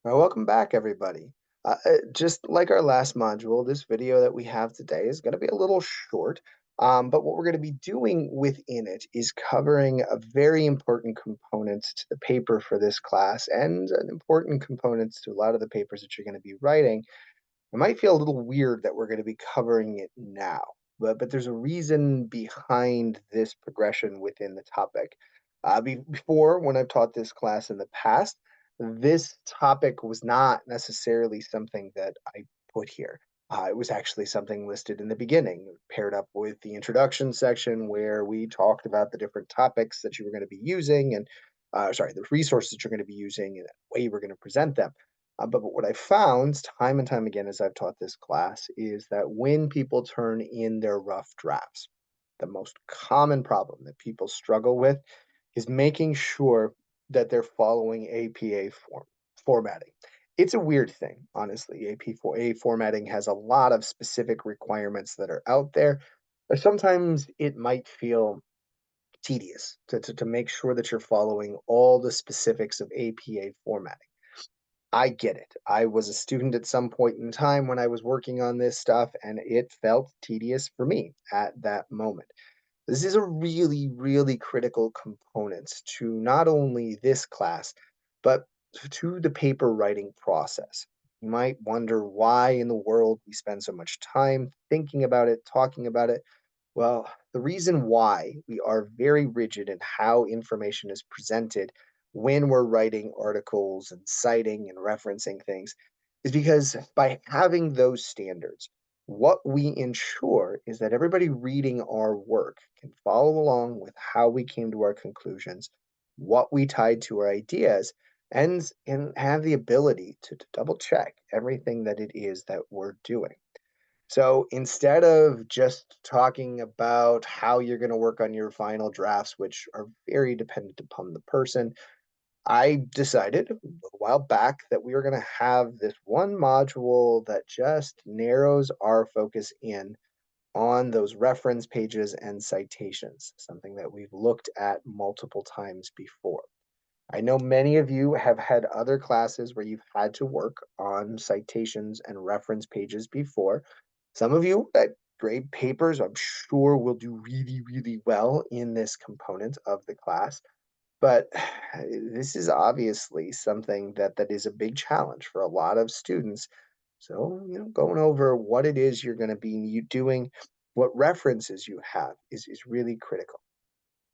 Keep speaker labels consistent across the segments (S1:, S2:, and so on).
S1: Welcome back, everybody. Just like our last module, this video that we have today is going to be a little short, but what we're going to be doing within it is covering a very important component to the paper for this class and an important components to a lot of the papers that you're going to be writing. It might feel a little weird that we're going to be covering it now, but there's a reason behind this progression within the topic. Before, when I've taught this class in the past, this topic was not necessarily something that I put here. It was actually something listed in the beginning, paired up with the introduction section where we talked about the different topics that you were going to be using and, sorry, the resources that you're going to be using and the way you were going to present them. But what I found time and time again as I've taught this class is that when people turn in their rough drafts, the most common problem that people struggle with is making sure that they're following APA formatting. It's a weird thing, honestly. AP4A formatting has a lot of specific requirements that are out there. Sometimes it might feel tedious to make sure that you're following all the specifics of APA formatting. I get it. I was a student at some point in time when I was working on this stuff, and it felt tedious for me at that moment. This is a really, really critical component to not only this class, but to the paper writing process. You might wonder why in the world we spend so much time thinking about it, talking about it. Well, the reason why we are very rigid in how information is presented when we're writing articles and citing and referencing things is because by having those standards, what we ensure is that everybody reading our work can follow along with how we came to our conclusions, what we tied to our ideas, and have the ability to double check everything that it is that we're doing. So instead of just talking about how you're going to work on your final drafts, which are very dependent upon the person, I decided a while back that we were going to have this one module that just narrows our focus in on those reference pages and citations, something that we've looked at multiple times before. I know many of you have had other classes where you've had to work on citations and reference pages before. Some of you that grade papers, I'm sure, will do really, really well in this component of the class. But this is obviously something that is a big challenge for a lot of students. So, going over what it is you're going to be doing, what references you have is really critical.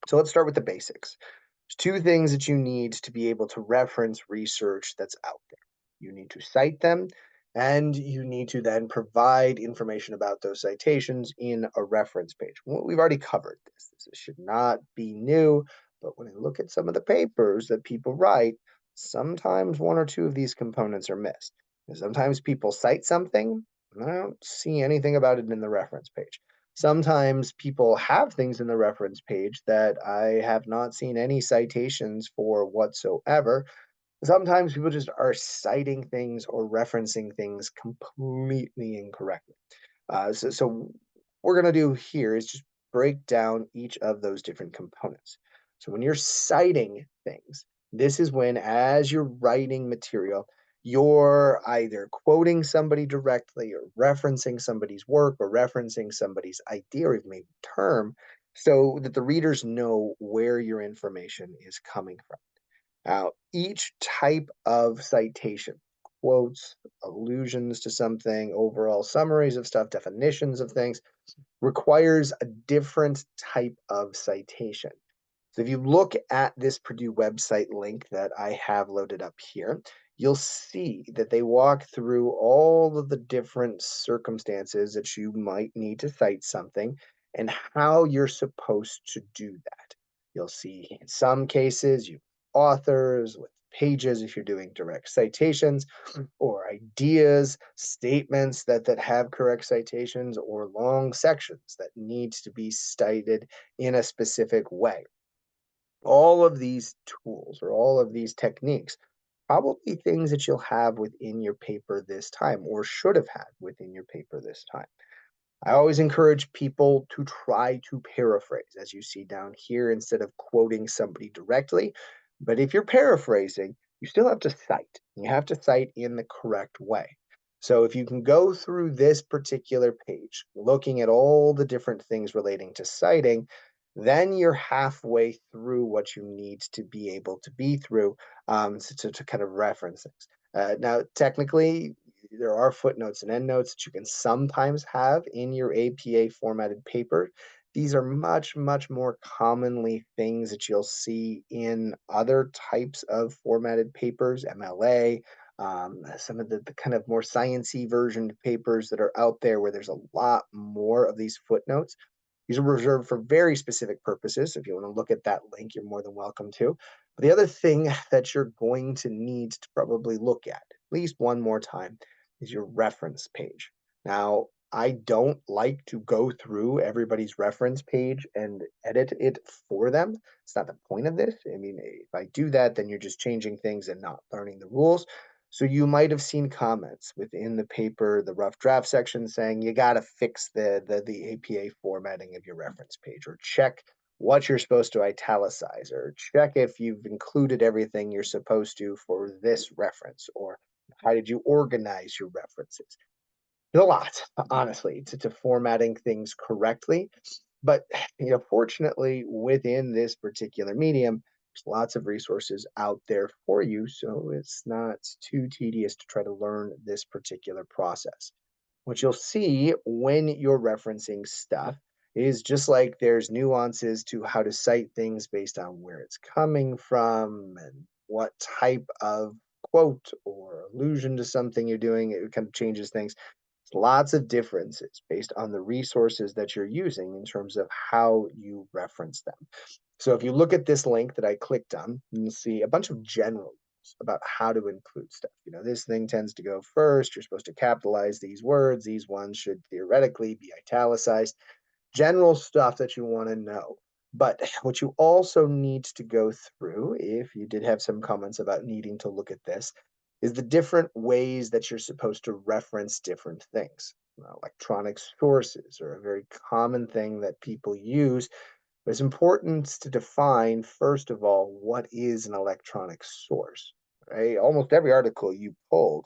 S1: So let's start with the basics. There's two things that you need to be able to reference research that's out there. You need to cite them, and you need to then provide information about those citations in a reference page. Well, we've already covered this. This should not be new, but when I look at some of the papers that people write, sometimes one or two of these components are missed. And sometimes people cite something, and I don't see anything about it in the reference page. Sometimes people have things in the reference page that I have not seen any citations for whatsoever. Sometimes people just are citing things or referencing things completely incorrectly. So what we're going to do here is just break down each of those different components. So when you're citing things, this is when, as you're writing material, you're either quoting somebody directly or referencing somebody's work or referencing somebody's idea or even maybe term so that the readers know where your information is coming from. Now, each type of citation, quotes, allusions to something, overall summaries of stuff, definitions of things, requires a different type of citation. So if you look at this Purdue website link that I have loaded up here, you'll see that they walk through all of the different circumstances that you might need to cite something and how you're supposed to do that. You'll see in some cases you authors with pages if you're doing direct citations or ideas, statements that have correct citations or long sections that need to be cited in a specific way. All of these tools or all of these techniques, probably things that you'll have within your paper this time or should have had within your paper this time. I always encourage people to try to paraphrase, as you see down here, instead of quoting somebody directly. But if you're paraphrasing, you still have to cite. You have to cite in the correct way. So if you can go through this particular page, looking at all the different things relating to citing, then you're halfway through what you need to be able to be through to kind of reference things. Now, technically, there are footnotes and endnotes that you can sometimes have in your APA formatted paper. These are much, much more commonly things that you'll see in other types of formatted papers, MLA, some of the kind of more sciencey version papers that are out there where there's a lot more of these footnotes. These are reserved for very specific purposes. If you want to look at that link, you're more than welcome to. But the other thing that you're going to need to probably look at least one more time is your reference page. Now, I don't like to go through everybody's reference page and edit it for them. It's not the point of this. I mean, if I do that, then you're just changing things and not learning the rules. So you might have seen comments within the paper, the rough draft section saying you got to fix the APA formatting of your reference page, or check what you're supposed to italicize, or check if you've included everything you're supposed to for this reference, or how did you organize your references. There's a lot, honestly, to formatting things correctly. But fortunately, within this particular medium, there's lots of resources out there for you, so it's not too tedious to try to learn this particular process. What you'll see when you're referencing stuff is just like there's nuances to how to cite things based on where it's coming from and what type of quote or allusion to something you're doing. It kind of changes things. Lots of differences based on the resources that you're using in terms of how you reference them. So if you look at this link that I clicked on, you'll see a bunch of general rules about how to include stuff. This thing tends to go first. You're supposed to capitalize these words. These ones should theoretically be italicized. General stuff that you want to know. But what you also need to go through, if you did have some comments about needing to look at this, is the different ways that you're supposed to reference different things. Electronic sources are a very common thing that people use, but it's important to define, first of all, what is an electronic source, right? Almost every article you pulled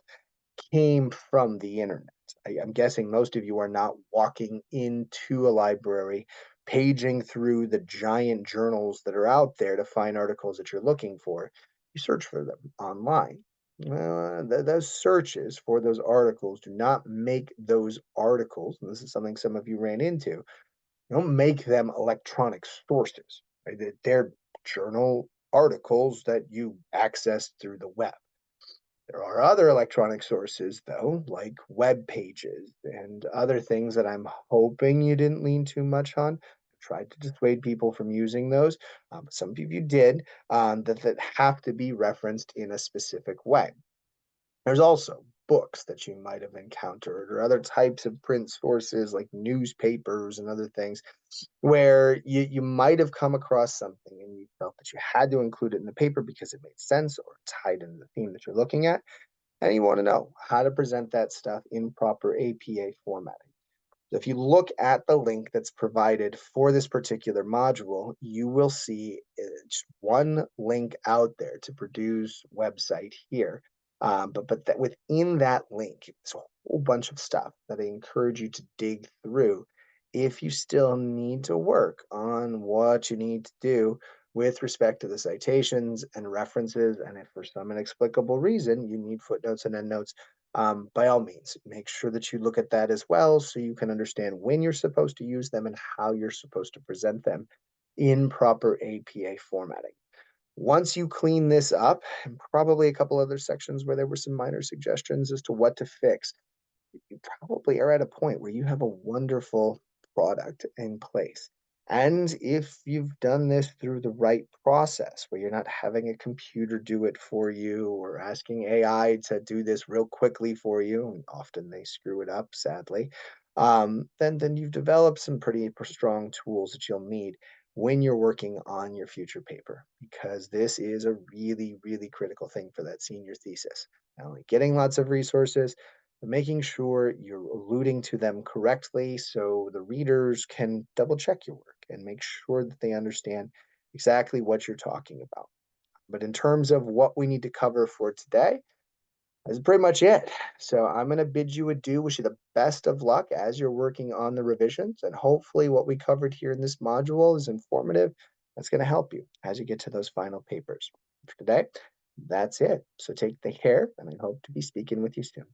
S1: came from the internet. I'm guessing most of you are not walking into a library, paging through the giant journals that are out there to find articles that you're looking for. You search for them online. Those searches for those articles do not make those articles, and this is something some of you ran into, don't make them electronic sources. Right? They're journal articles that you access through the web. There are other electronic sources, though, like web pages and other things that I'm hoping you didn't lean too much on. I tried to dissuade people from using those, but some of you did, that have to be referenced in a specific way. There's also books that you might have encountered or other types of print sources like newspapers and other things where you might have come across something and you felt that you had to include it in the paper because it made sense or tied into the theme that you're looking at, and you want to know how to present that stuff in proper APA formatting. So if you look at the link that's provided for this particular module, you will see just one link out there to produce website here. But that within that link, it's a whole bunch of stuff that I encourage you to dig through if you still need to work on what you need to do with respect to the citations and references. And if for some inexplicable reason you need footnotes and endnotes, by all means, make sure that you look at that as well so you can understand when you're supposed to use them and how you're supposed to present them in proper APA formatting. Once you clean this up, and probably a couple other sections where there were some minor suggestions as to what to fix, you probably are at a point where you have a wonderful product in place. And if you've done this through the right process, where you're not having a computer do it for you or asking AI to do this real quickly for you, and often they screw it up, sadly, then you've developed some pretty strong tools that you'll need when you're working on your future paper, because this is a really, really critical thing for that senior thesis. Not only getting lots of resources, but making sure you're alluding to them correctly so the readers can double check your work and make sure that they understand exactly what you're talking about. But in terms of what we need to cover for today, that's pretty much it. So I'm going to bid you adieu, wish you the best of luck as you're working on the revisions, and hopefully what we covered here in this module is informative. That's going to help you as you get to those final papers. For today, that's it. So take the care, and I hope to be speaking with you soon.